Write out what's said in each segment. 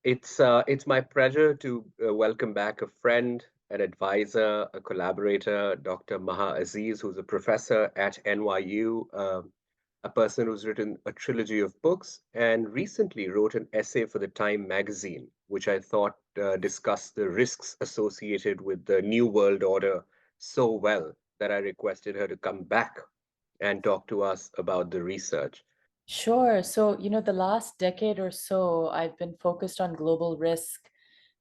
It's my pleasure to welcome back a friend, an advisor, a collaborator, Dr. Maha Aziz, who's a professor at NYU, a person who's written a trilogy of books, and recently wrote an essay for the Time magazine, which I thought discussed the risks associated with the New World Order so well that I requested her to come back and talk to us about the research. Sure. So, the last decade or so, I've been focused on global risk,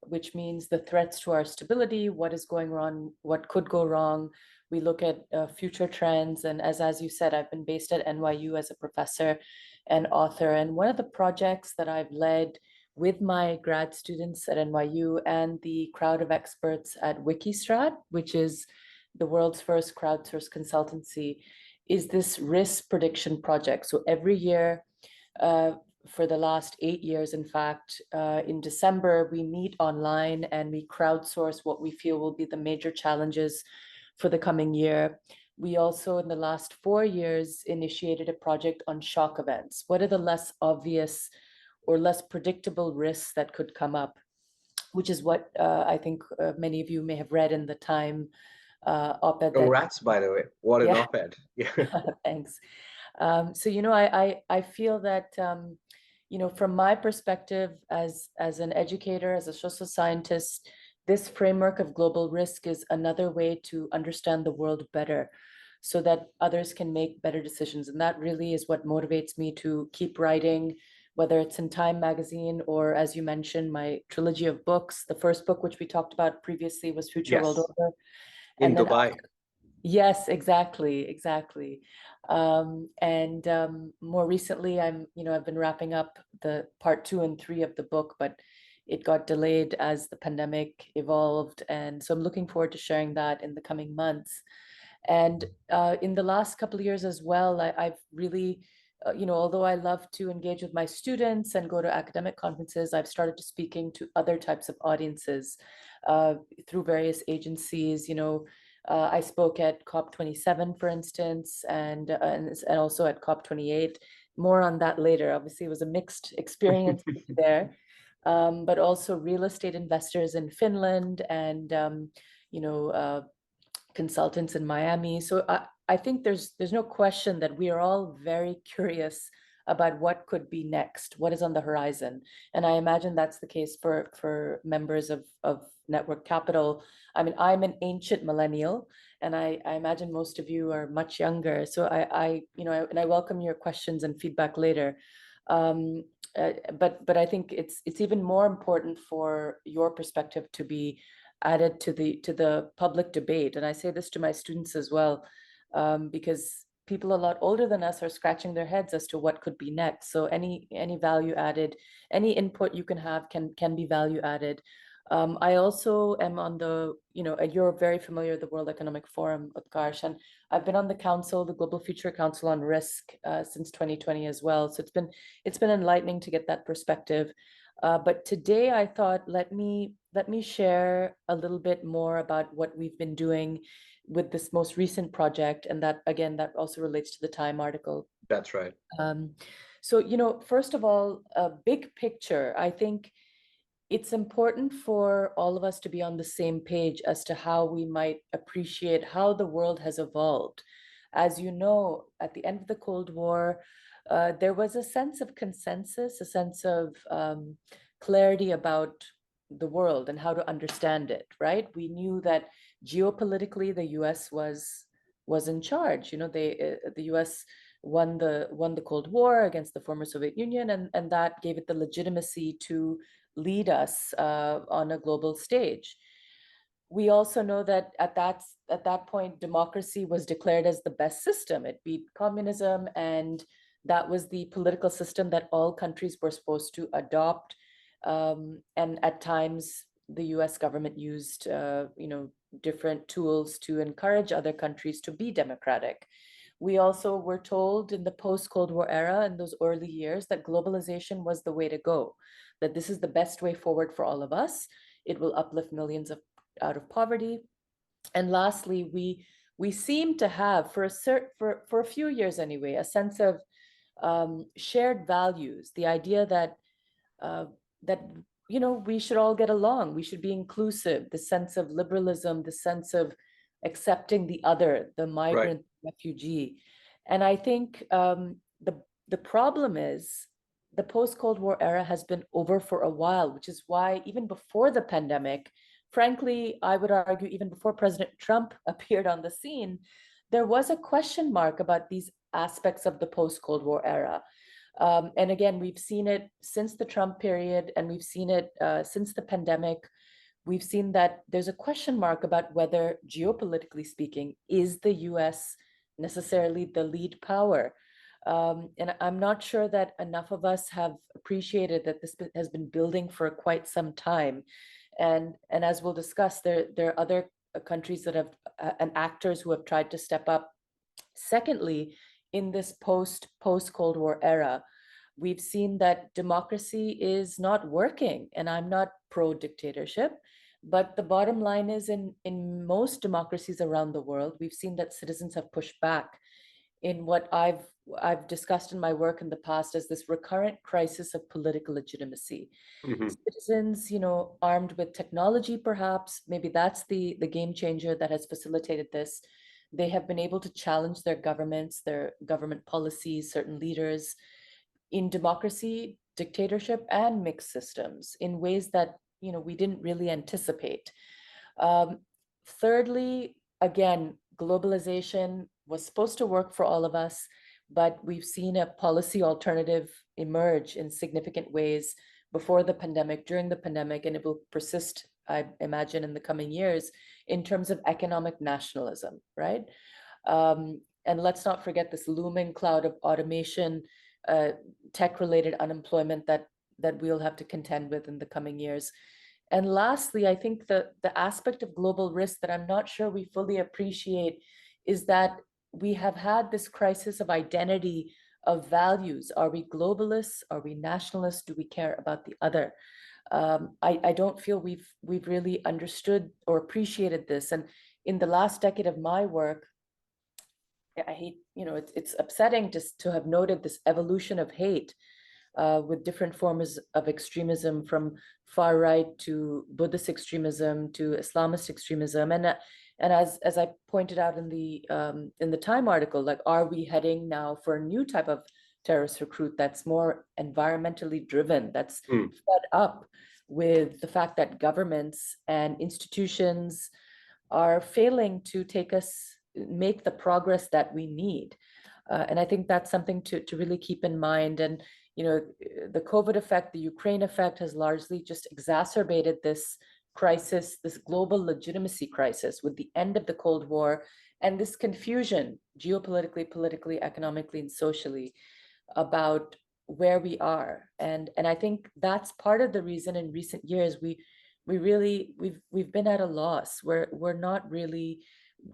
which means the threats to our stability, what is going wrong, what could go wrong. We look at future trends. And as you said, I've been based at NYU as a professor and author. And one of the projects that I've led with my grad students at NYU and the crowd of experts at Wikistrat, which is the world's first crowdsourced consultancy, is this risk prediction project. So every year, uh, for the last 8 years, in fact, in December, we meet online and we crowdsource what we feel will be the major challenges for the coming year. We also, in the last 4 years, initiated a project on shock events. What are the less obvious or less predictable risks that could come up? Which is what I think many of you may have read in the Time op-ed that, Congrats, by the way. What an yeah, op-ed. Yeah. thanks. So, I feel that, from my perspective as an educator, as a social scientist, this framework of global risk is another way to understand the world better so that others can make better decisions. And that really is what motivates me to keep writing, whether it's in Time magazine or, as you mentioned, my trilogy of books. The first book, which we talked about previously, was Future World Yes, Order. in And then Dubai. yes, exactly, exactly. And more recently, I've been wrapping up the part 2 and 3 of the book, but it got delayed as the pandemic evolved. And so I'm looking forward to sharing that in the coming months. And in the last couple of years as well, I've really, although I love to engage with my students and go to academic conferences, I've started to speaking to other types of audiences uh, through various agencies. I spoke at COP27, for instance, and also at COP28. More on that later. Obviously, it was a mixed experience there, but also real estate investors in Finland and you know uh, consultants in Miami. So I think there's no question that we are all very curious about what could be next, what is on the horizon. And I imagine that's the case for members of Network Capital. I mean, I'm an ancient millennial, and I imagine most of you are much younger. So and I welcome your questions and feedback later. Um, but I think it's even more important for your perspective to be added to the public debate. And I say this to my students as well, because people a lot older than us are scratching their heads as to what could be next. So any value added, any input you can have can be value added. I also am on you're very familiar with the World Economic Forum, Utkarsh, and I've been on the council, the Global Future Council on Risk, since 2020 as well. So it's been enlightening to get that perspective. But today I thought, let me share a little bit more about what we've been doing with this most recent project, and that again, that also relates to the Time article. That's right. Um, so, first of all, a big picture, I think it's important for all of us to be on the same page as to how we might appreciate how the world has evolved. As you know, at the end of the Cold War, there was a sense of consensus, a sense of clarity about the world and how to understand it, right? We knew that geopolitically the US was in charge. The US won the Cold War against the former Soviet Union, and that gave it the legitimacy to lead us on a global stage. We also know that at that point, democracy was declared as the best system. It beat communism, and that was the political system that all countries were supposed to adopt. And at times, the U.S. government used, different tools to encourage other countries to be democratic. We also were told in the post-Cold War era, in those early years, that globalization was the way to go, that this is the best way forward for all of us. It will uplift millions out of poverty. And lastly, we seem to have, for a few years anyway, a sense of shared values, the idea that uh, that we should all get along. We should be inclusive, the sense of liberalism, the sense of accepting the other, the Right. migrant, refugee. And I think the problem is the post-Cold War era has been over for a while, which is why even before the pandemic, frankly, I would argue even before President Trump appeared on the scene, there was a question mark about these aspects of the post-Cold War era. And again, we've seen it since the Trump period, and we've seen it since the pandemic. We've seen that there's a question mark about whether, geopolitically speaking, is the US necessarily the lead power? And I'm not sure that enough of us have appreciated that this has been building for quite some time. And as we'll discuss, there are other countries that have and actors who have tried to step up. Secondly, in this post-Cold War era, we've seen that democracy is not working, and I'm not pro-dictatorship, but the bottom line is in most democracies around the world, we've seen that citizens have pushed back in what I've discussed in my work in the past as this recurrent crisis of political legitimacy. Hmm. Citizens, armed with technology, perhaps, maybe that's the game changer that has facilitated this. They have been able to challenge their governments, their government policies, certain leaders in democracy, dictatorship, and mixed systems in ways that we didn't really anticipate. Um, Thirdly, again, globalization was supposed to work for all of us, but we've seen a policy alternative emerge in significant ways before the pandemic, during the pandemic, and it will persist, I imagine, in the coming years in terms of economic nationalism, right? And let's not forget this looming cloud of automation, tech-related unemployment that we'll have to contend with in the coming years. And lastly, I think the aspect of global risk that I'm not sure we fully appreciate is that we have had this crisis of identity, of values. Are we globalists? Are we nationalists? Do we care about the other? I don't feel we've really understood or appreciated this. And in the last decade of my work, I hate, it's upsetting just to have noted this evolution of hate with different forms of extremism, from far right to Buddhist extremism to Islamist extremism. And as I pointed out in the Time article, like, are we heading now for a new type of terrorist recruit that's more environmentally driven, that's Mm. fed up with the fact that governments and institutions are failing to make the progress that we need. And I think that's something to really keep in mind. And, the COVID effect, the Ukraine effect has largely just exacerbated this crisis, this global legitimacy crisis with the end of the Cold War and this confusion geopolitically, politically, economically, and socially about where we are. And I think that's part of the reason in recent years we've been at a loss. We're not really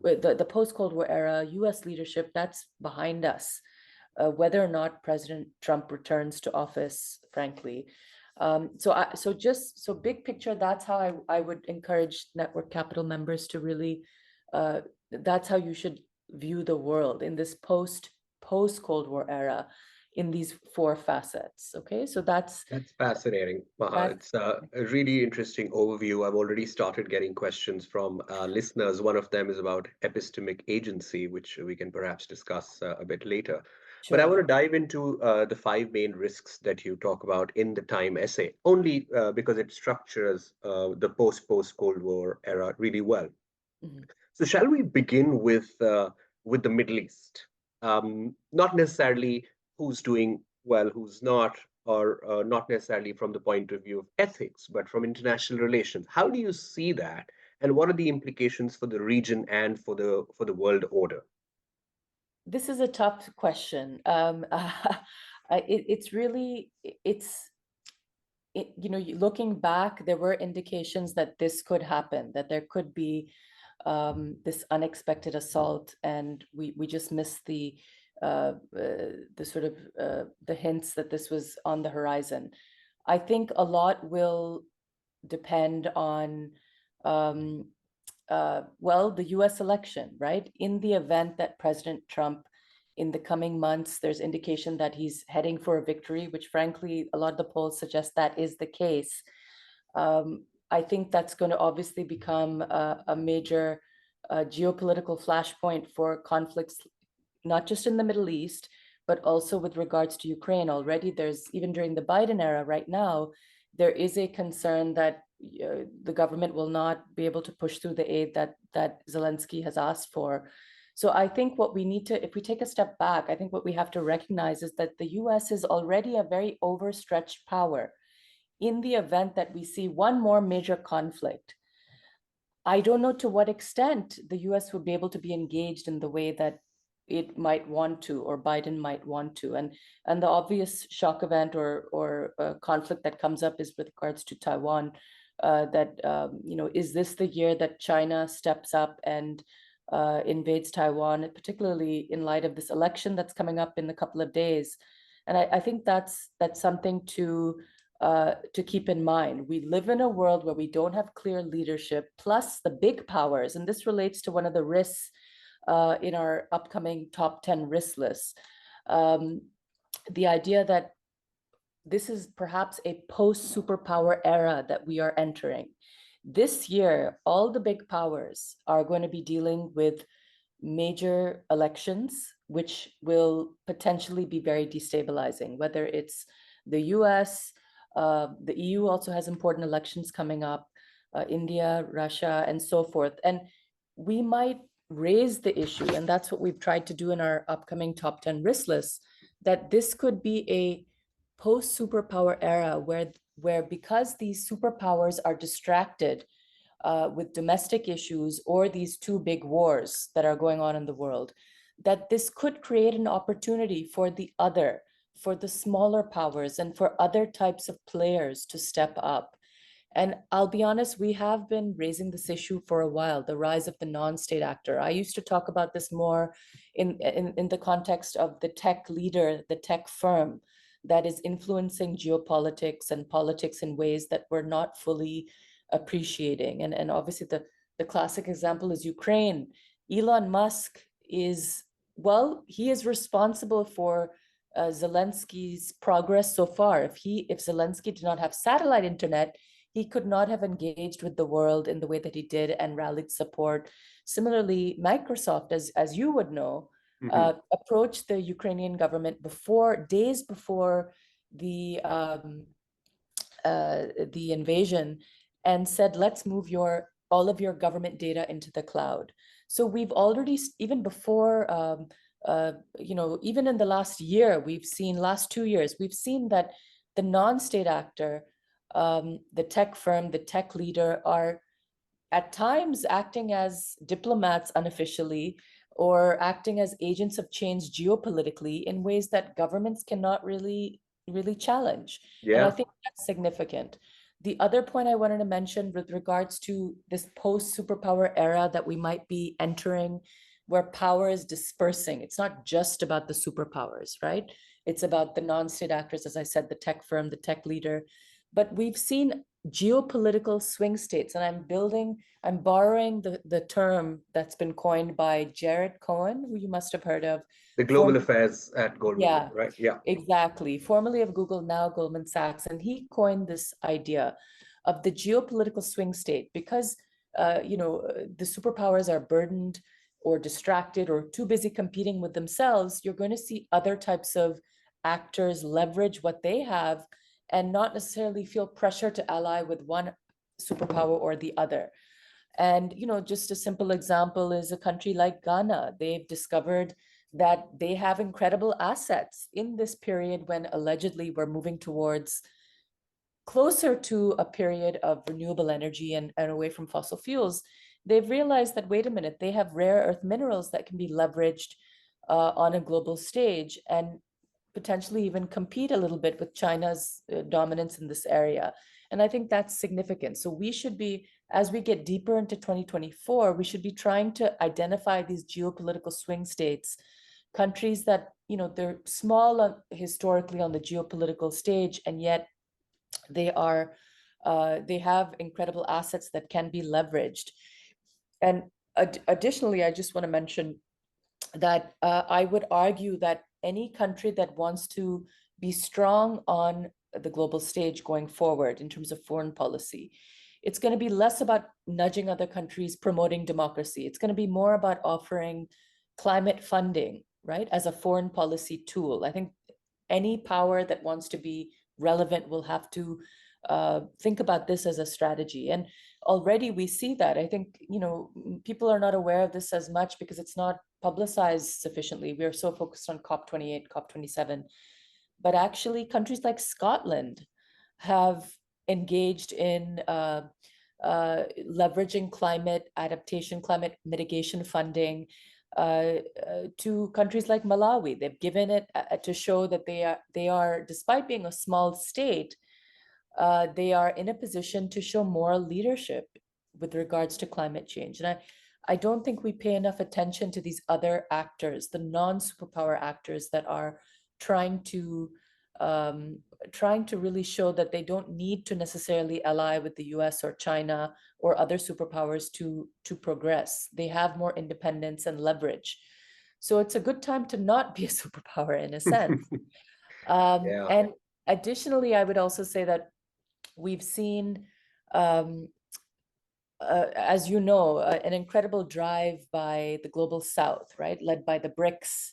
the post-Cold War era, US leadership, that's behind us. Whether or not President Trump returns to office, frankly. So big picture, that's how I would encourage Network Capital members to really, that's how you should view the world in this post-Cold War era in these four facets. Okay, so That's fascinating, Maha. that's It's a really interesting overview. I've already started getting questions from listeners. One of them is about epistemic agency, which we can perhaps discuss a bit later. But I sure. want to dive into the five main risks that you talk about in the Time essay, only because it structures the post-Cold War era really well. Mhm. So shall we begin with the Middle East? Not necessarily who's doing well, who's not, or not necessarily from the point of view of ethics, but from international relations. How do you see that, and what are the implications for the region and for the world order? This is a tough question. It's really, looking back, there were indications that this could happen, that there could be this unexpected assault, and we just missed the sort of the hints that this was on the horizon. I think a lot will depend on well, the US election, right? In the event that President Trump, in the coming months, there's indication that he's heading for a victory, which frankly, a lot of the polls suggest that is the case. I think that's going to obviously become a major geopolitical flashpoint for conflicts, not just in the Middle East, but also with regards to Ukraine. Already there's, even during the Biden era right now, there is a concern that the government will not be able to push through the aid that Zelensky has asked for. So I think what we need to, if we take a step back, I think what we have to recognize is that the US is already a very overstretched power. In the event that we see one more major conflict, I don't know to what extent the US would be able to be engaged in the way that it might want to, or Biden might want to. And the obvious shock event or conflict that comes up is with regards to Taiwan. Is this the year that China steps up and invades Taiwan, particularly in light of this election that's coming up in a couple of days? And I think that's something to keep in mind. We live in a world where we don't have clear leadership, plus the big powers, and this relates to one of the risks in our upcoming top 10 risk list. The idea that this is perhaps a post-superpower era that we are entering. This year, all the big powers are going to be dealing with major elections, which will potentially be very destabilizing, whether it's the US, the EU also has important elections coming up, India, Russia, and so forth. And we might raise the issue, and that's what we've tried to do in our upcoming top 10 risk lists, that this could be a post-superpower era where because these superpowers are distracted with domestic issues or these two big wars that are going on in the world, that this could create an opportunity for the smaller powers and for other types of players to step up. And I'll be honest, we have been raising this issue for a while, the rise of the non-state actor. I used to talk about this more in the context of the tech leader, the tech firm that is influencing geopolitics and politics in ways that we're not fully appreciating. And obviously the classic example is Ukraine. Elon Musk is, well, he is responsible for Zelensky's progress so far. If Zelensky did not have satellite internet, he could not have engaged with the world in the way that he did and rallied support. Similarly, Microsoft, as you would know, approached the Ukrainian government days before the invasion, and said, let's move all of your government data into the cloud. So we've already, even before, even in the last 2 years, we've seen that the non-state actor, the tech firm, the tech leader, are at times acting as diplomats unofficially, or acting as agents of change geopolitically in ways that governments cannot really challenge. And I think that's significant. The other point I wanted to mention with regards to this post-superpower era that we might be entering, where power is dispersing. It's not just about the superpowers, right? It's about the non-state actors, as I said, the tech firm, the tech leader. But we've seen geopolitical swing states, and I'm borrowing the term that's been coined by Jared Cohen, who you must have heard of. The global affairs at Goldman, right? Yeah, exactly. Formerly of Google, now Goldman Sachs. And he coined this idea of the geopolitical swing state because, the superpowers are burdened or distracted or too busy competing with themselves. You're going to see other types of actors leverage what they have and not necessarily feel pressure to ally with one superpower or the other. And, just a simple example is a country like Ghana. They've discovered that they have incredible assets in this period when allegedly we're moving towards closer to a period of renewable energy and away from fossil fuels. They've realized that, wait a minute, they have rare earth minerals that can be leveraged on a global stage and potentially even compete a little bit with China's dominance in this area. And I think that's significant. So we should be, as we get deeper into 2024, we should be trying to identify these geopolitical swing states, countries that, they're small historically on the geopolitical stage, and yet they have incredible assets that can be leveraged. And additionally, I just want to mention that I would argue that any country that wants to be strong on the global stage going forward in terms of foreign policy, it's going to be less about nudging other countries, promoting democracy. It's going to be more about offering climate funding, right, as a foreign policy tool. I think any power that wants to be relevant will have to think about this as a strategy. And already we see that. I think, people are not aware of this as much because it's not publicized sufficiently. We are so focused on COP28, COP27. But actually, countries like Scotland have engaged in leveraging climate adaptation, climate mitigation funding to countries like Malawi. They've given it to show that they are, despite being a small state, they are in a position to show moral leadership with regards to climate change. And I don't think we pay enough attention to these other actors, the non-superpower actors that are trying to really show that they don't need to necessarily ally with the US or China or other superpowers to progress. They have more independence and leverage. So it's a good time to not be a superpower in a sense. Yeah. And additionally, I would also say that we've seen, as you know, an incredible drive by the global South, right, led by the BRICS.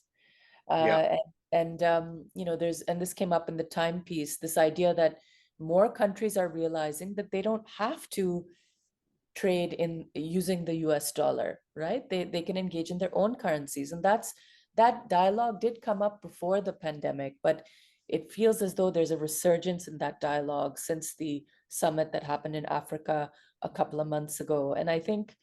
Yeah. And this came up in the timepiece, this idea that more countries are realizing that they don't have to trade in using the US dollar, right? They can engage in their own currencies. And that dialogue did come up before the pandemic, but it feels as though there's a resurgence in that dialogue since the summit that happened in Africa a couple of months ago. And I think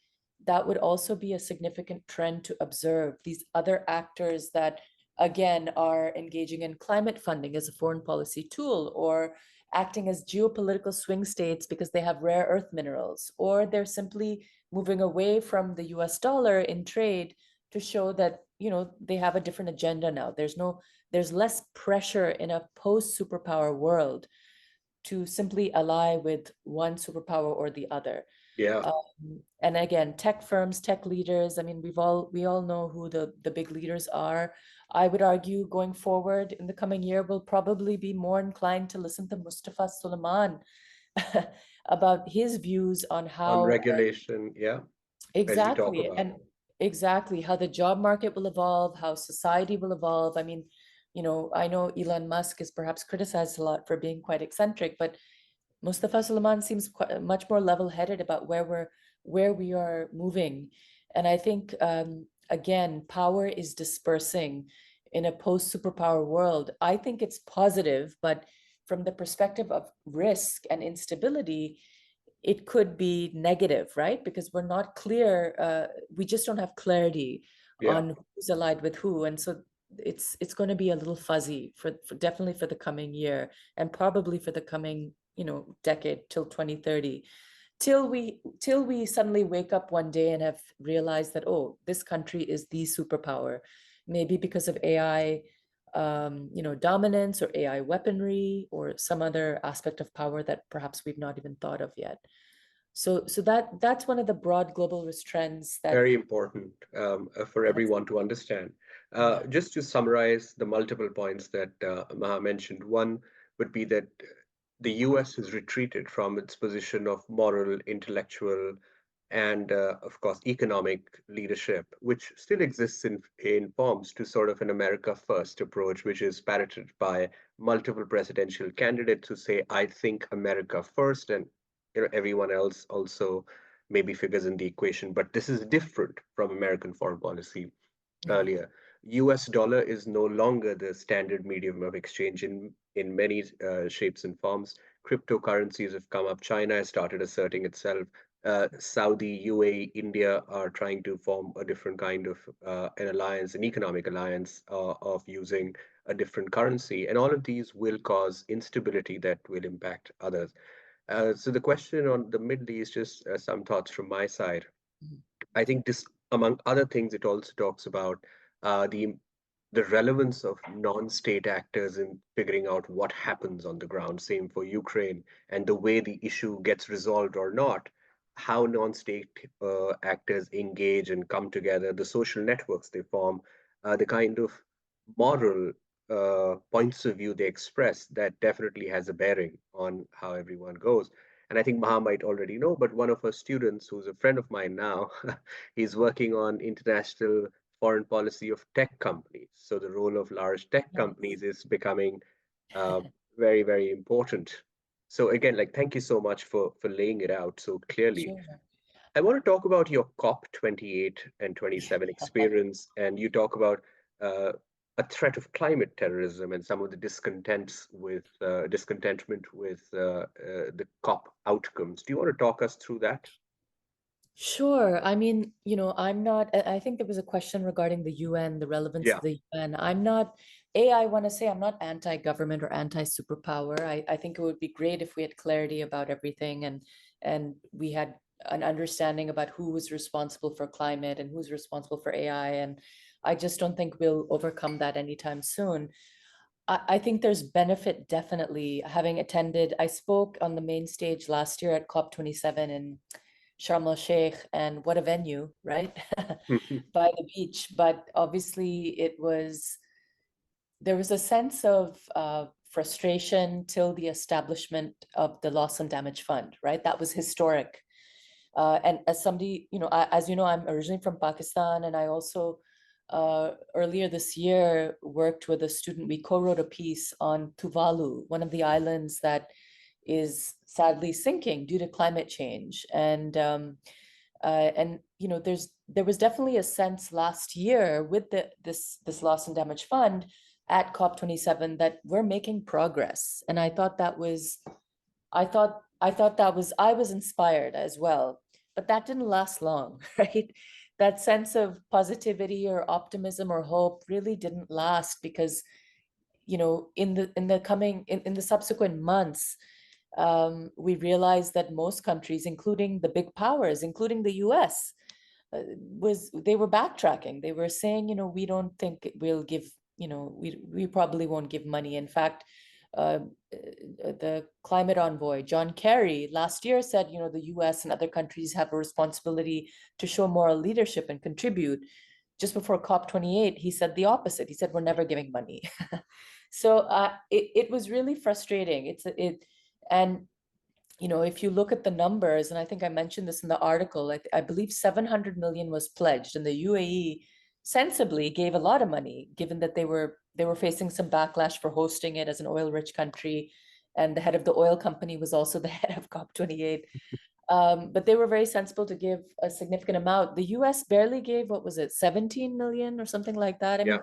that would also be a significant trend to observe. These other actors that, again, are engaging in climate funding as a foreign policy tool, or acting as geopolitical swing states because they have rare earth minerals, or they're simply moving away from the US dollar in trade to show that, they have a different agenda now. There's less pressure in a post superpower world to simply ally with one superpower or the other. Yeah. And again, tech firms, tech leaders, I mean, we all know who the big leaders are. I would argue going forward in the coming year, we'll probably be more inclined to listen to Mustafa Suleyman about his views on On how regulation. Yeah. As you talk exactly, about. and exactly how the job market will evolve, how society will evolve. I mean, I know Elon Musk is perhaps criticized a lot for being quite eccentric, but Mustafa Suleyman seems much more level-headed about where we are moving. And I think, again, power is dispersing in a post-superpower world. I think it's positive, but from the perspective of risk and instability, it could be negative, right? Because we're not clear, we just don't have clarity Yeah. on who's allied with who. And so it's going to be a little fuzzy for definitely for the coming year, and probably for the coming decade till 2030, till we suddenly wake up one day and have realized that, oh, this country is the superpower, maybe because of AI dominance, or AI weaponry, or some other aspect of power that perhaps we've not even thought of yet. So that's one of the broad global risk trends that Very important for everyone to understand. yeah. Just to summarize the multiple points that Maha mentioned, one would be that the US has retreated from its position of moral, intellectual, and of course economic leadership, which still exists in forms to sort of an America first approach, which is parroted by multiple presidential candidates who say, I think America first, and everyone else also maybe figures in the equation. But this is different from American foreign policy Yeah. earlier. US dollar is no longer the standard medium of exchange in many shapes and forms. Cryptocurrencies have come up. China has started asserting itself. Saudi, UAE, India are trying to form a different kind of an alliance, an economic alliance of using a different currency. And all of these will cause instability that will impact others. So the question on the Middle East, just some thoughts from my side. Mhm. I think this, among other things, it also talks about the relevance of non-state actors in figuring out what happens on the ground. Same for Ukraine, and the way the issue gets resolved or not, how non-state actors engage and come together, the social networks they form, the kind of moral points of view they express, that definitely has a bearing on how everyone goes. And I think Maha might already know, but one of her students, who's a friend of mine now, he's working on international foreign policy of tech companies. So the role of large tech Nice. companies is becoming uh, very, very important. So again, like, thank you so much for laying it out so clearly. Sure. I want to talk about your COP 28 and 27 experience, and you talk about uh, a threat of climate terrorism and some of the discontentment with the COP outcomes. Do you want to talk us through that? Sure. I mean, I'm not, I think there was a question regarding the UN, the relevance Yeah. of the UN. I want to say I'm not anti-government or anti-superpower. I think it would be great if we had clarity about everything and we had an understanding about who was responsible for climate and who's responsible for AI. And I just don't think we'll overcome that anytime soon. I think there's benefit definitely having attended. I spoke on the main stage last year at COP27 in Sharm el Sheikh, and what a venue, right? By the beach. But obviously, there was a sense of frustration till the establishment of the Loss and Damage Fund, right? That was historic. And as somebody, as you know, I'm originally from Pakistan, and I also earlier this year worked with a student. We co-wrote a piece on Tuvalu, one of the islands that is sadly sinking due to climate change. And there was definitely a sense last year with this loss and damage fund at COP27 that we're making progress. And I was inspired as well, but that didn't last long, right? That sense of positivity or optimism or hope really didn't last because, in the subsequent months, we realized that most countries, including the big powers, including the US, they were backtracking. They were saying, we don't think we'll give, we probably won't give money. In fact, uh, the climate envoy, John Kerry, last year said, the US and other countries have a responsibility to show moral leadership and contribute. Just before COP28, he said the opposite. He said, we're never giving money. So it was really frustrating. And if you look at the numbers, and I think I mentioned this in the article, I believe 700 million was pledged, and the UAE sensibly gave a lot of money, given that they were facing some backlash for hosting it as an oil-rich country, and the head of the oil company was also the head of COP28. But they were very sensible to give a significant amount. The US barely gave, what was it, 17 million or something like that. I Yeah. mean,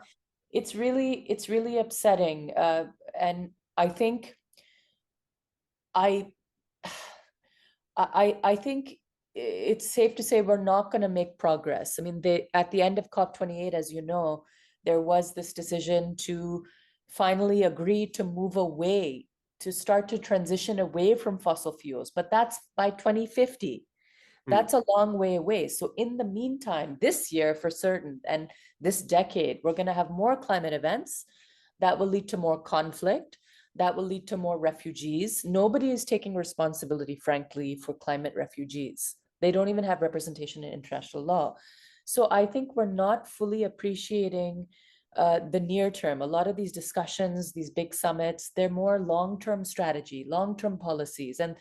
it's really upsetting. And I think I I think it's safe to say we're not going to make progress. I mean, at the end of COP28, as you know, there was this decision to finally agree to move away, to start to transition away from fossil fuels, but that's by 2050. Mm. That's a long way away. So in the meantime, this year for certain, and this decade, we're going to have more climate events that will lead to more conflict, that will lead to more refugees. Nobody is taking responsibility, frankly, for climate refugees. They don't even have representation in international law. So I think we're not fully appreciating the near term. A lot of these discussions, these big summits, they're more long-term strategy, long-term policies, and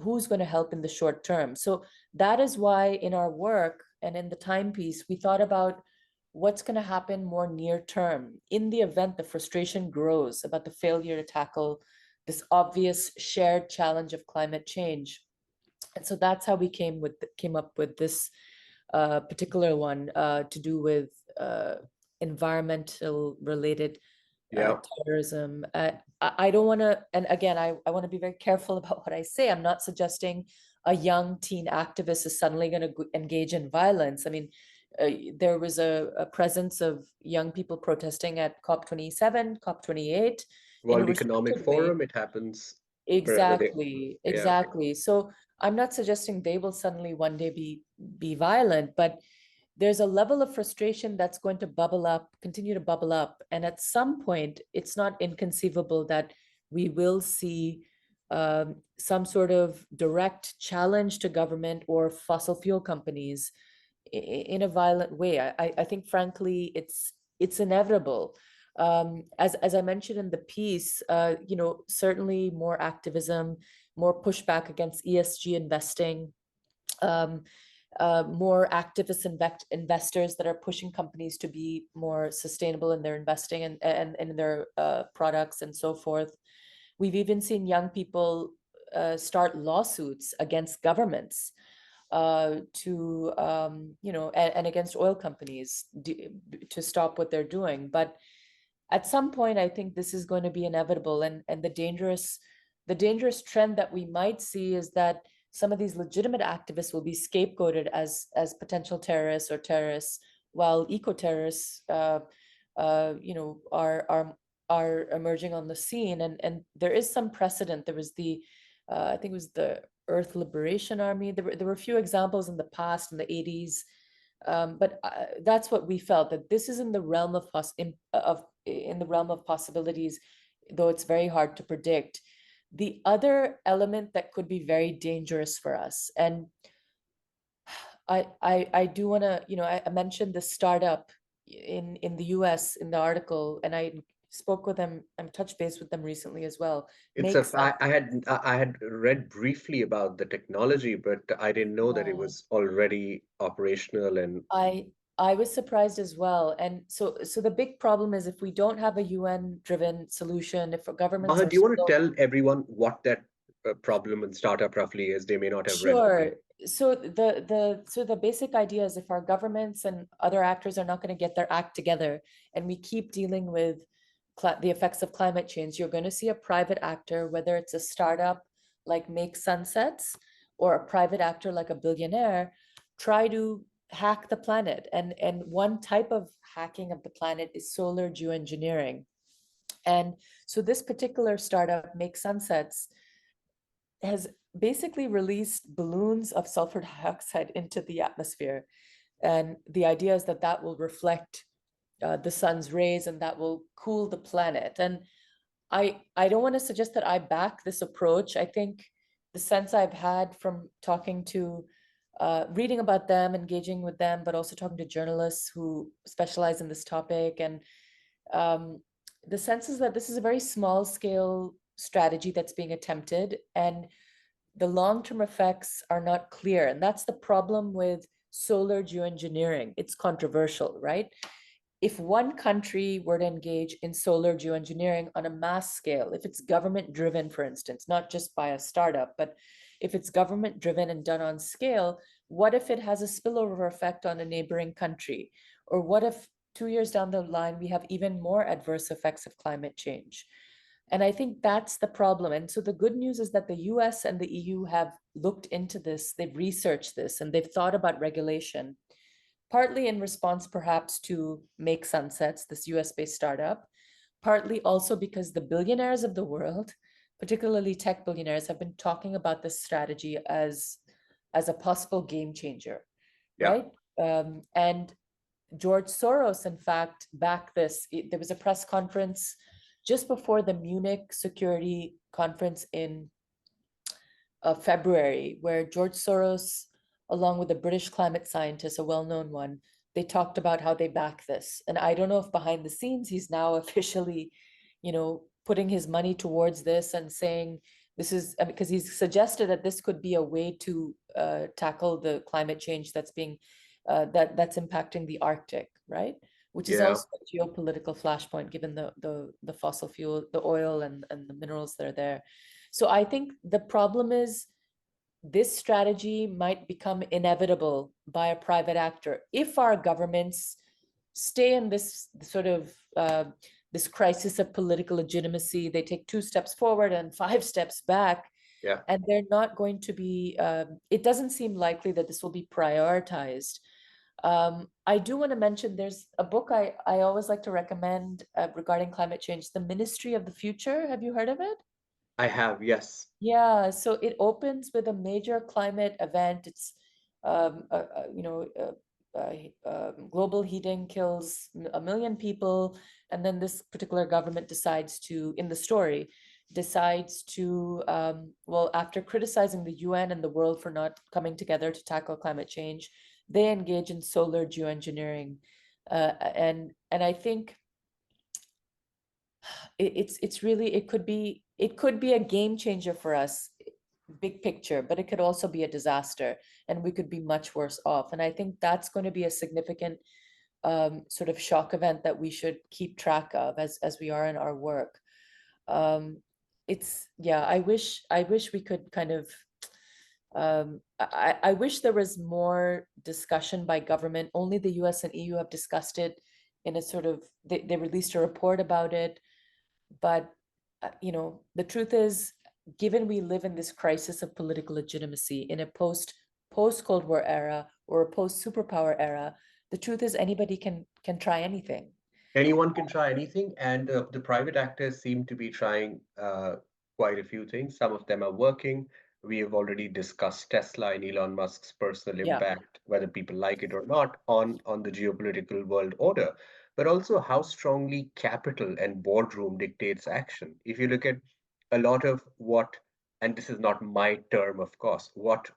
who's going to help in the short term. So that is why in our work and in the timepiece, we thought about what's going to happen more near term in the event the frustration grows about the failure to tackle this obvious shared challenge of climate change. And so that's how we came up with this particular one to do with environmental related Yeah. terrorism. I don't want to, and again, I want to be very careful about what I say. I'm not suggesting a young teen activist is suddenly going to engage in violence. I mean, there was a presence of young people protesting at COP27, COP28 in a World Economic restricted way. Forum, it happens wherever they. Exactly, Yeah. exactly. So I'm not suggesting they will suddenly one day be violent, but there's a level of frustration that's going to bubble up, continue to bubble up. And at some point, it's not inconceivable that we will see some sort of direct challenge to government or fossil fuel companies in a violent way. I think, frankly, it's inevitable. As I mentioned in the piece, certainly more activism, more pushback against ESG investing, um, more activist investors that are pushing companies to be more sustainable in their investing and in their products and so forth. We've even seen young people start lawsuits against governments and against oil companies to stop what they're doing. But at some point, I think this is going to be inevitable, and the dangerous trend that we might see is that some of these legitimate activists will be scapegoated as potential terrorists or terrorists, while eco-terrorists, are emerging on the scene. And there is some precedent. There was I think it was the Earth Liberation Army. There were a few examples in the past, in the 80s. But that's what we felt, that this is in the realm of possibilities, though it's very hard to predict. The other element that could be very dangerous for us, and I do want to, I mentioned the startup in the US in the article, and I spoke with them, I'm touched base with them recently as well. I had read briefly about the technology, but I didn't know that it Yeah. was already operational. And I was surprised as well. And so the big problem is, if we don't have a UN driven solution, if governments Maha, are do you want to still. tell everyone what that problem and startup roughly is? They may not have read the brief. Sure. So the basic idea is, if our governments and other actors are not going to get their act together, and we keep dealing with the effects of climate change, you're going to see a private actor, whether it's a startup like Make Sunsets, or a private actor like a billionaire, try to hack the planet. And one type of hacking of the planet is solar geoengineering. And so this particular startup, Make Sunsets, has basically released balloons of sulfur dioxide into the atmosphere. And the idea is that that will reflect the sun's rays, and that will cool the planet. And I don't want to suggest that I back this approach. I think the sense I've had from talking to, reading about them, engaging with them, but also talking to journalists who specialize in this topic, and the sense is that this is a very small scale strategy that's being attempted, and the long-term effects are not clear. And that's the problem with solar geoengineering. It's controversial, right? If one country were to engage in solar geoengineering on a mass scale, if it's government driven, for instance, not just by a startup, but if it's government driven and done on scale, what if it has a spillover effect on a neighboring country? Or what if 2 years down the line, we have even more adverse effects of climate change? And I think that's the problem. And so the good news is that the US and the EU have looked into this, they've researched this, and they've thought about regulation, partly in response perhaps to Make Sunsets, this US-based startup, partly also because the billionaires of the world, particularly tech billionaires, have been talking about this strategy as a possible game changer, Yeah. right? And George Soros, in fact, backed this. There was a press conference just before the Munich Security Conference in February, where George Soros, along with a British climate scientist, a well-known one, they talked about how they back this. And I don't know if behind the scenes he's now officially, putting his money towards this and saying this is, because he's suggested that this could be a way to tackle the climate change that's that's impacting the Arctic, right? Which is Yeah. also a geopolitical flashpoint, given the fossil fuel, the oil and the minerals that are there. So I think the problem is, this strategy might become inevitable by a private actor if our governments stay in this sort of this crisis of political legitimacy. They take 2 steps forward and 5 steps back, Yeah. and they're not going to be. It doesn't seem likely that this will be prioritized. I do want to mention, there's a book I always like to recommend regarding climate change, The Ministry of the Future. Have you heard of it? I have, yes. Yeah, so it opens with a major climate event. It's, global heating kills 1 million people, and then this particular government decides to, in the story, decides to, well, after criticizing the UN and the world for not coming together to tackle climate change, they engage in solar geoengineering, and I think it's really, it could be a game changer for us, big picture, but it could also be a disaster, and we could be much worse off. And I think that's going to be a significant sort of shock event that we should keep track of as we are in our work. It's, yeah, I wish we could kind of I wish there was more discussion by government. Only the US and EU have discussed it in a sort of, they released a report about it. But, the truth is, given we live in this crisis of political legitimacy in a post Cold War era or a post superpower era, the truth is anybody can try anything. Anyone can try anything, and the private actors seem to be trying quite a few things. Some of them are working. We have already discussed Tesla and Elon Musk's personal Yeah, impact, whether people like it or not, on the geopolitical world order, but also how strongly capital and boardroom dictates action. If you look at a lot of what, and this is not my term, of course, what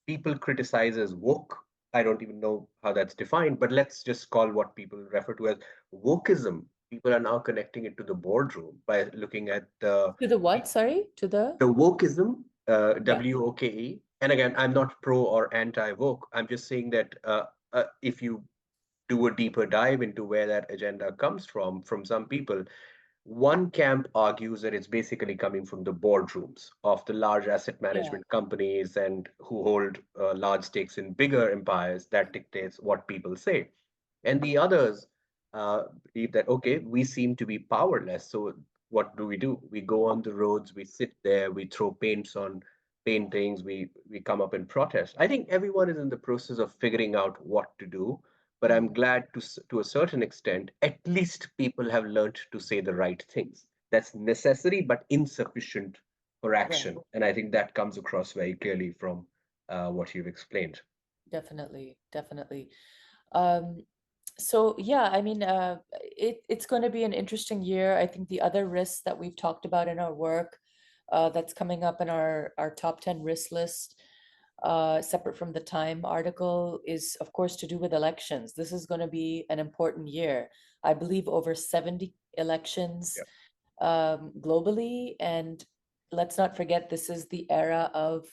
people criticize as woke, I don't even know how that's defined, but let's just call what people refer to as wokeism. People are now connecting it to the boardroom by looking at to the what, sorry, to the, the wokeism, yeah, WOKE. And again, I'm not pro or anti woke. I'm just saying that if you do a deeper dive into where that agenda comes from some people, one camp argues that it's basically coming from the boardrooms of the large asset yeah, management companies and who hold large stakes in bigger empires that dictates what people say. And the others believe that, okay, we seem to be powerless. So what do? We go on the roads, we sit there, we throw paints on paintings, we come up and protest. I think everyone is in the process of figuring out what to do. But I'm mm, glad to a certain extent, at least people have learned to say the right things. That's necessary, but insufficient for right, action. And I think that comes across very clearly from what you've explained. definitely, definitely. Um, so yeah, I mean, it's going to be an interesting year. I think the other risks that we've talked about in our work, that's coming up in our top 10 risk list, separate from the Time article, is of course to do with elections. This is going to be an important year. I believe over 70 elections Yeah. globally. And let's not forget, this is the era of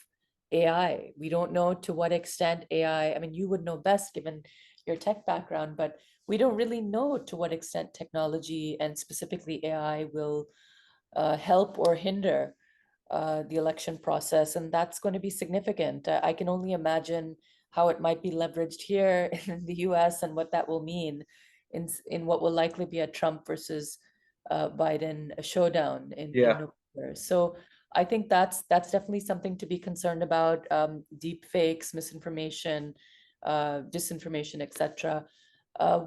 AI. We don't know to what extent AI, I mean, you would know best given your tech background, but we don't really know to what extent technology and specifically AI will help or hinder the election process. And that's going to be significant. I can only imagine how it might be leveraged here in the US and what that will mean in what will likely be a Trump versus Biden showdown in Yeah. November. So I think that's definitely something to be concerned about. Deep fakes, misinformation, disinformation, etc.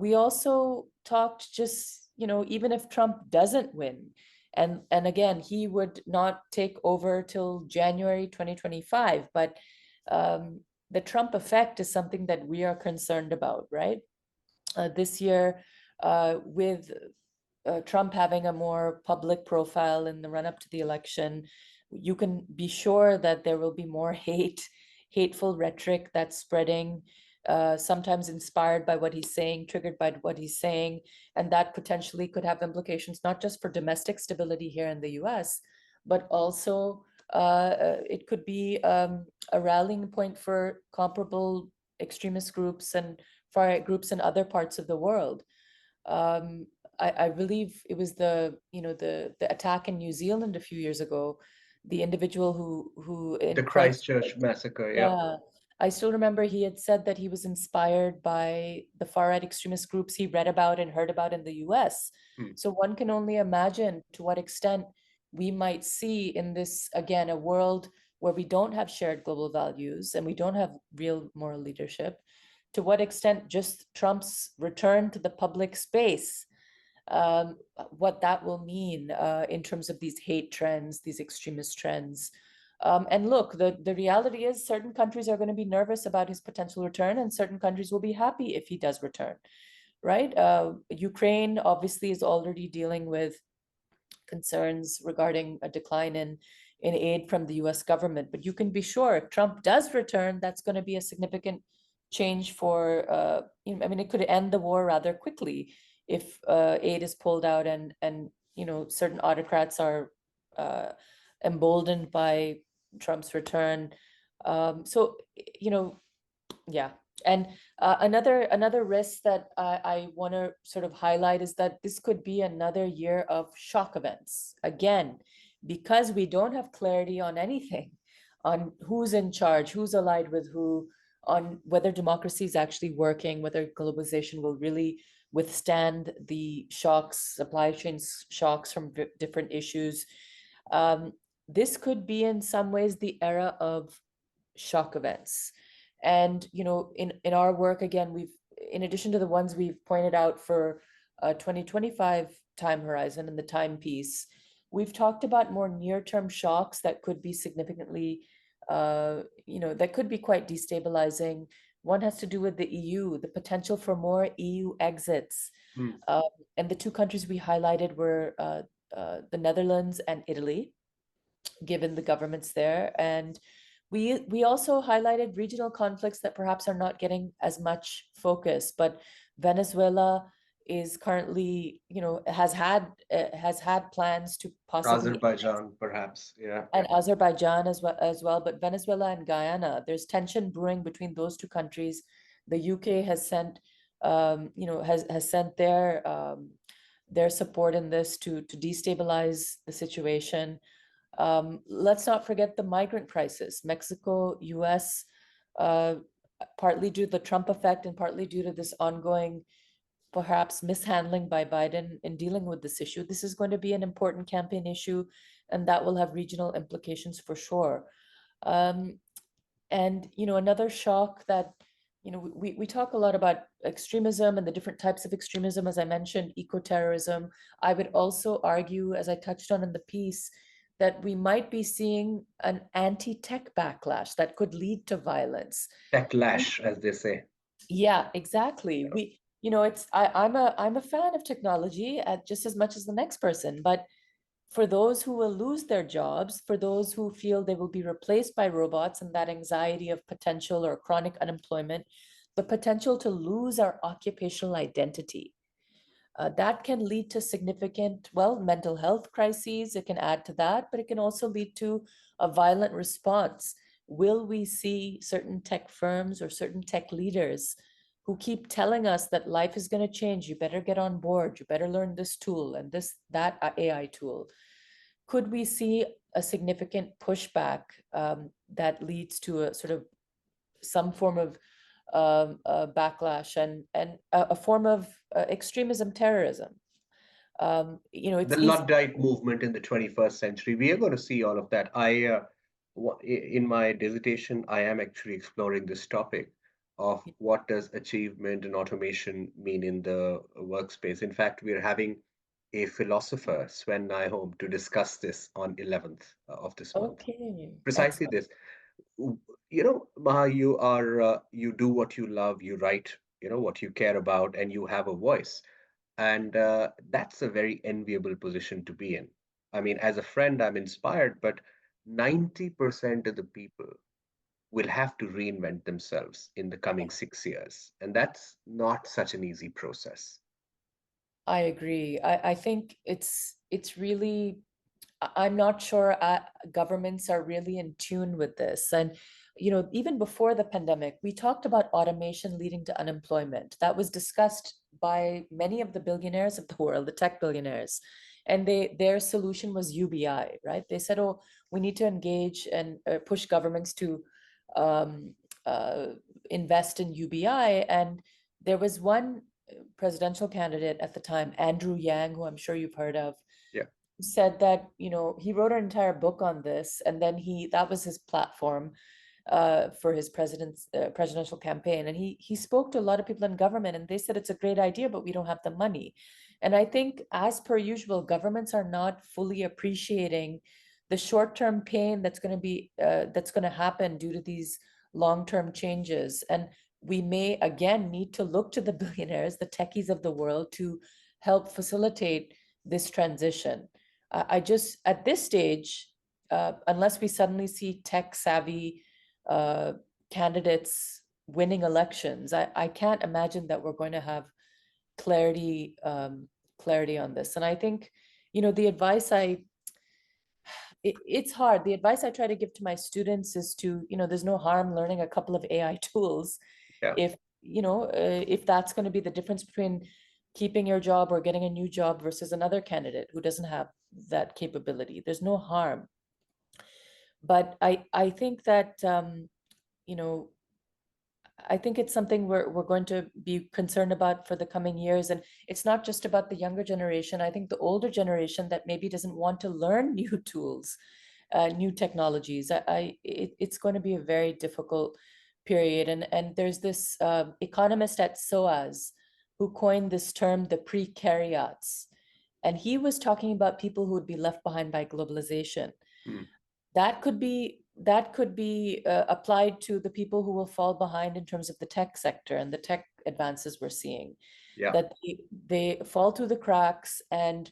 We also talked, just, even if Trump doesn't win, and again, he would not take over till January 2025, but the Trump effect is something that we are concerned about, right? This year, with Trump having a more public profile in the run-up to the election, you can be sure that there will be more hateful rhetoric that's spreading, sometimes inspired by what he's saying, triggered by what he's saying, and that potentially could have implications not just for domestic stability here in the US, but also it could be a rallying point for comparable extremist groups and far-right groups in other parts of the world. Um, I believe it was the attack in New Zealand a few years ago, the individual who The in Christchurch Christchurch, massacre. Yeah. yeah, I still remember he had said that he was inspired by the far-right extremist groups he read about and heard about in the US. Hmm. So one can only imagine to what extent we might see in this, again, a world where we don't have shared global values and we don't have real moral leadership, to what extent just Trump's return to the public space, what that will mean in terms of these hate trends, these extremist trends. And look, the reality is certain countries are going to be nervous about his potential return, and certain countries will be happy if he does return, right? Ukraine obviously is already dealing with concerns regarding a decline in aid from the US government. But you can be sure if Trump does return, that's going to be a significant change for, I mean, it could end the war rather quickly if aid is pulled out and certain autocrats are emboldened by Trump's return. So, yeah. And another risk that I want to sort of highlight is that this could be another year of shock events. Again, because we don't have clarity on anything, on who's in charge, who's allied with who, on whether democracy is actually working, whether globalization will really withstand the shocks, supply chain shocks from different issues. This could be in some ways the era of shock events. And in our work, again, we've, in addition to the ones we've pointed out for 2025 time horizon and the timepiece, we've talked about more near-term shocks that could be significantly, that could be quite destabilizing. One has to do with the EU, the potential for more EU exits. And the two countries we highlighted were the Netherlands and Italy, given the governments there. And we also highlighted regional conflicts that perhaps are not getting as much focus, but Venezuela is currently, has had plans to possibly, Azerbaijan, perhaps. Yeah. and Azerbaijan as well, but Venezuela and Guyana, there's tension brewing between those two countries. The UK has sent, has sent their support in this to destabilize the situation. Let's not forget the migrant crisis. Mexico, US, partly due to the Trump effect and partly due to this ongoing, perhaps, mishandling by Biden in dealing with this issue. This is going to be an important campaign issue, and that will have regional implications for sure. And another shock that, we talk a lot about extremism and the different types of extremism, as I mentioned, eco-terrorism. I would also argue, as I touched on in the piece, that we might be seeing an anti-tech backlash that could lead to violence. Backlash, as they say. Yeah, exactly. I'm a fan of technology just as much as the next person, but for those who will lose their jobs, for those who feel they will be replaced by robots, and that anxiety of potential or chronic unemployment, the potential to lose our occupational identity. That can lead to significant, mental health crises. It can add to that, but it can also lead to a violent response. Will we see certain tech firms or certain tech leaders who keep telling us that life is going to change? You better get on board. You better learn this tool and that AI tool. Could we see a significant pushback that leads to a sort of some form of backlash and a form of extremism, terrorism? It's The easy. Luddite movement in the 21st century. We are going to see all of that. In my dissertation, I am actually exploring this topic of what does achievement and automation mean in the workspace. In fact, we're having a philosopher, Sven Nyholm, to discuss this on 11th of this month. Okay, Precisely excellent. this. Maha, you do what you love, you write, what you care about, and you have a voice. And that's a very enviable position to be in. I mean, as a friend, I'm inspired, but 90% of the people will have to reinvent themselves in the coming 6 years. And that's not such an easy process. I agree. I think it's really, I'm not sure governments are really in tune with this. And even before the pandemic, we talked about automation leading to unemployment. That was discussed by many of the billionaires of the world, the tech billionaires. And their solution was UBI, right? They said, oh, we need to engage and push governments to um, invest in UBI. And there was one presidential candidate at the time, Andrew Yang, who I'm sure you've heard of, Yeah. said that, he wrote an entire book on this, and then that was his platform for his presidential campaign. And he spoke to a lot of people in government, and they said it's a great idea, but we don't have the money. And I think, as per usual, governments are not fully appreciating the short-term pain that's going to happen due to these long-term changes. And we may again need to look to the billionaires, the techies of the world, to help facilitate this transition. I just, at this stage, unless we suddenly see tech savvy candidates winning elections, I can't imagine that we're going to have clarity on this. And I think the advice it's hard. The advice I try to give to my students is to, there's no harm learning a couple of AI tools Yeah. if, if that's going to be the difference between keeping your job or getting a new job versus another candidate who doesn't have that capability. There's no harm. But I think that, you know, I think it's something we're going to be concerned about for the coming years. And it's not just about the younger generation. I think the older generation that maybe doesn't want to learn new tools, new technologies. It's going to be a very difficult period. And there's this economist at SOAS who coined this term, the precariats. And he was talking about people who would be left behind by globalization. Mm. That could be applied to the people who will fall behind in terms of the tech sector and the tech advances we're seeing. Yeah. That they fall through the cracks, and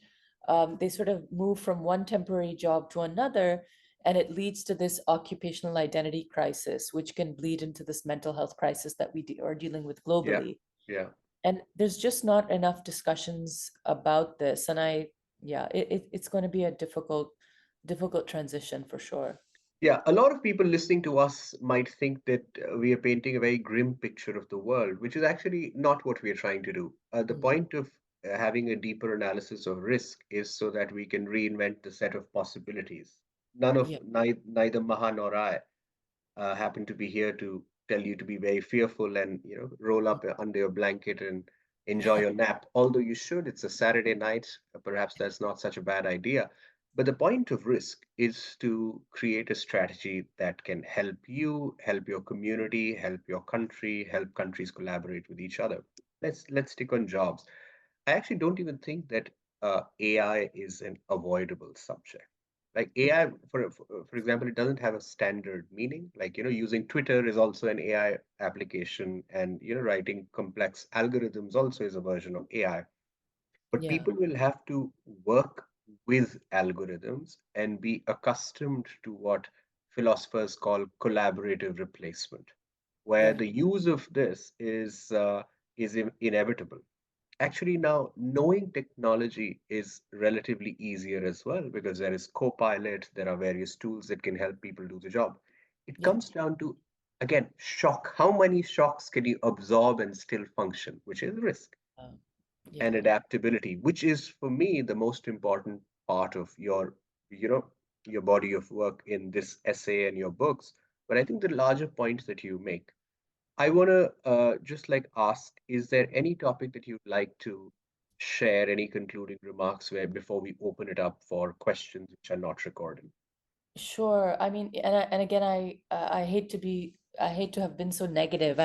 they sort of move from one temporary job to another, and it leads to this occupational identity crisis, which can bleed into this mental health crisis that we are dealing with Yeah. globally. Yeah. And there's just not enough discussions about this. And it's going to be a difficult transition for sure. Yeah, a lot of people listening to us might think that we are painting a very grim picture of the world, which is actually not what we are trying to do. The Mm. point of having a deeper analysis of risk is so that we can reinvent the set of possibilities. Yeah. Neither Maha nor I happen to be here to tell you to be very fearful and roll up under your blanket and enjoy your nap. Although you should, it's a Saturday night. Perhaps that's not such a bad idea. But the point of risk is to create a strategy that can help you, help your community, help your country, help countries collaborate with each other. Let's stick on jobs. I actually don't even think that AI is an avoidable subject. Like Mm. AI, for example, it doesn't have a standard meaning. Like using Twitter is also an AI application, and writing complex algorithms also is a version of AI. But Yeah. people will have to work with algorithms and be accustomed to what philosophers call collaborative replacement, where Yeah. the use of this is inevitable. Actually, now knowing technology is relatively easier as well because there is Copilot, there are various tools that can help people do the job. It Yeah. comes down to, again, shock. How many shocks can you absorb and still function, which is risk, um, and yeah. adaptability, which is for me the most important part of you know, your body of work in this essay and your books. But I think the larger points that you make, I want to just like ask, is there any topic that you'd like to share, any concluding remarks where before we open it up for questions which are not recorded? Sure. I mean, and again, I hate to have been so negative.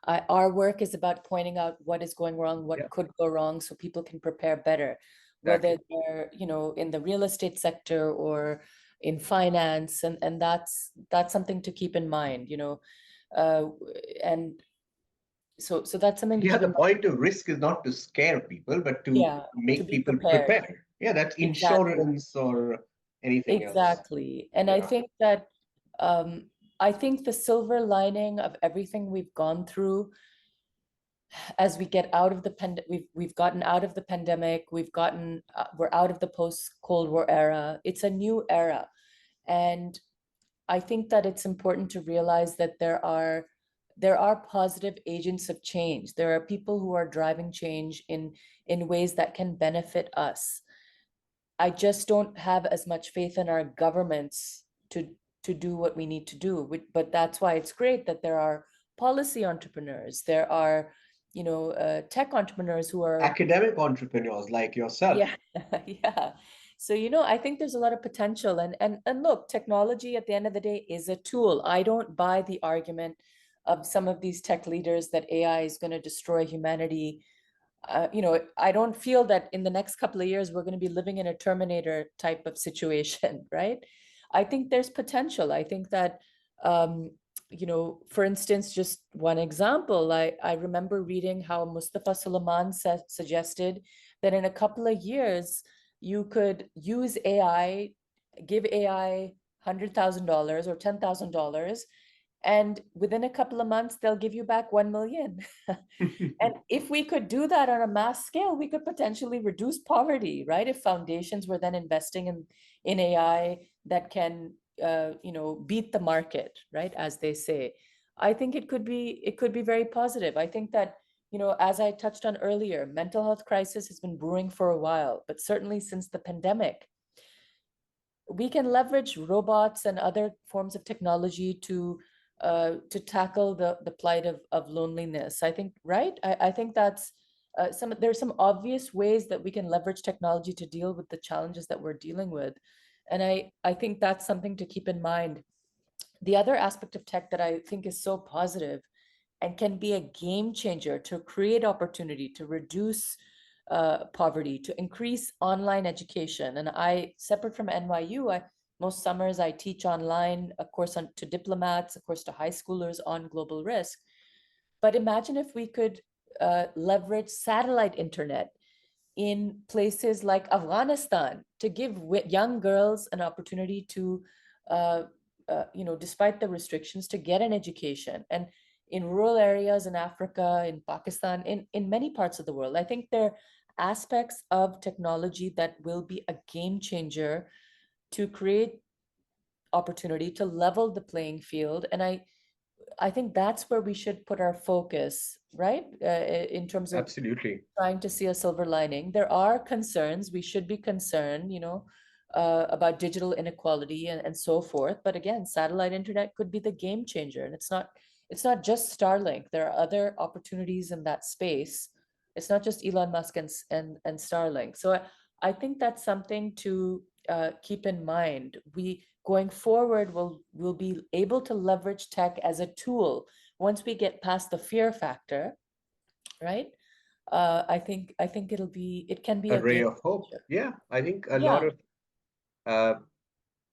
Our work is about pointing out what is going wrong, Yeah, what could go wrong, so people can prepare better, whether exactly. they're, in the real estate sector or in finance, and that's something to keep in mind, uh, and so that's something to Yeah, keep the in mind. point of risk is not to scare people, but to Yeah, to make be people prepared. prepared. Yeah, that's Exactly. insurance or anything else. Exactly. And I Yeah, think that um, I think the silver lining of everything we've gone through as we get out of the we've gotten out of the pandemic, we're out of the post Cold War era. It's a new era. And I think that it's important to realize that there are positive agents of change. There are people who are driving change in ways that can benefit us. I just don't have as much faith in our governments to do what we need to do. But that's why it's great that there are policy entrepreneurs. There are, tech entrepreneurs who are, academic entrepreneurs like yourself. yeah, yeah. So, I think there's a lot of potential. And look, technology at the end of the day is a tool. I don't buy the argument of some of these tech leaders that AI is going to destroy humanity. I don't feel that in the next couple of years we're going to be living in a Terminator type of situation, right? I think there's potential. I think that, for instance, just one example, I remember reading how Mustafa Sulaiman suggested that in a couple of years you could use AI, give AI $100,000 or $10,000, and within a couple of months, they'll give you back 1 million. And if we could do that on a mass scale, we could potentially reduce poverty, right? If foundations were then investing in AI that can, beat the market, right, as they say, I think it could be very positive. I think that, as I touched on earlier, mental health crisis has been brewing for a while, but certainly since the pandemic, we can leverage robots and other forms of technology to tackle the plight of loneliness. I think, right? I think that's there's some obvious ways that we can leverage technology to deal with the challenges that we're dealing with. And I think that's something to keep in mind. The other aspect of tech that I think is so positive and can be a game changer to create opportunity, to reduce poverty, to increase online education. And I, separate from NYU, most summers I teach online, a course to diplomats, a course to high schoolers on global risk. But imagine if we could leverage satellite internet in places like Afghanistan to give young girls an opportunity to, despite the restrictions, to get an education. And in rural areas in Africa, in Pakistan, in many parts of the world, I think there are aspects of technology that will be a game changer to create opportunity, to level the playing field. And I think that's where we should put our focus, right? In terms of Absolutely. trying to see a silver lining. There are concerns. We should be concerned, about digital inequality and so forth. But again, satellite internet could be the game changer. And it's not just Starlink. There are other opportunities in that space. It's not just Elon Musk and Starlink. So I think that's something to keep in mind. We going forward will be able to leverage tech as a tool once we get past the fear factor, right? I think it can be A a ray game of hope. changer. Yeah, I think a lot Yeah, of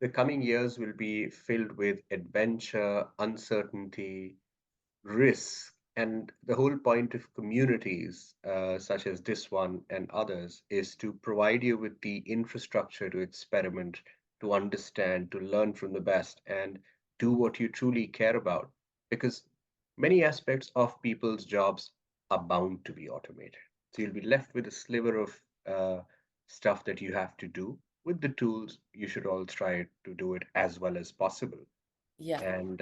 the coming years will be filled with adventure, uncertainty, risk. And the whole point of communities, such as this one and others, is to provide you with the infrastructure to experiment, to understand, to learn from the best, and do what you truly care about. Because many aspects of people's jobs are bound to be automated. So you'll be left with a sliver of stuff that you have to do. With the tools, you should all try to do it as well as possible. yeah, And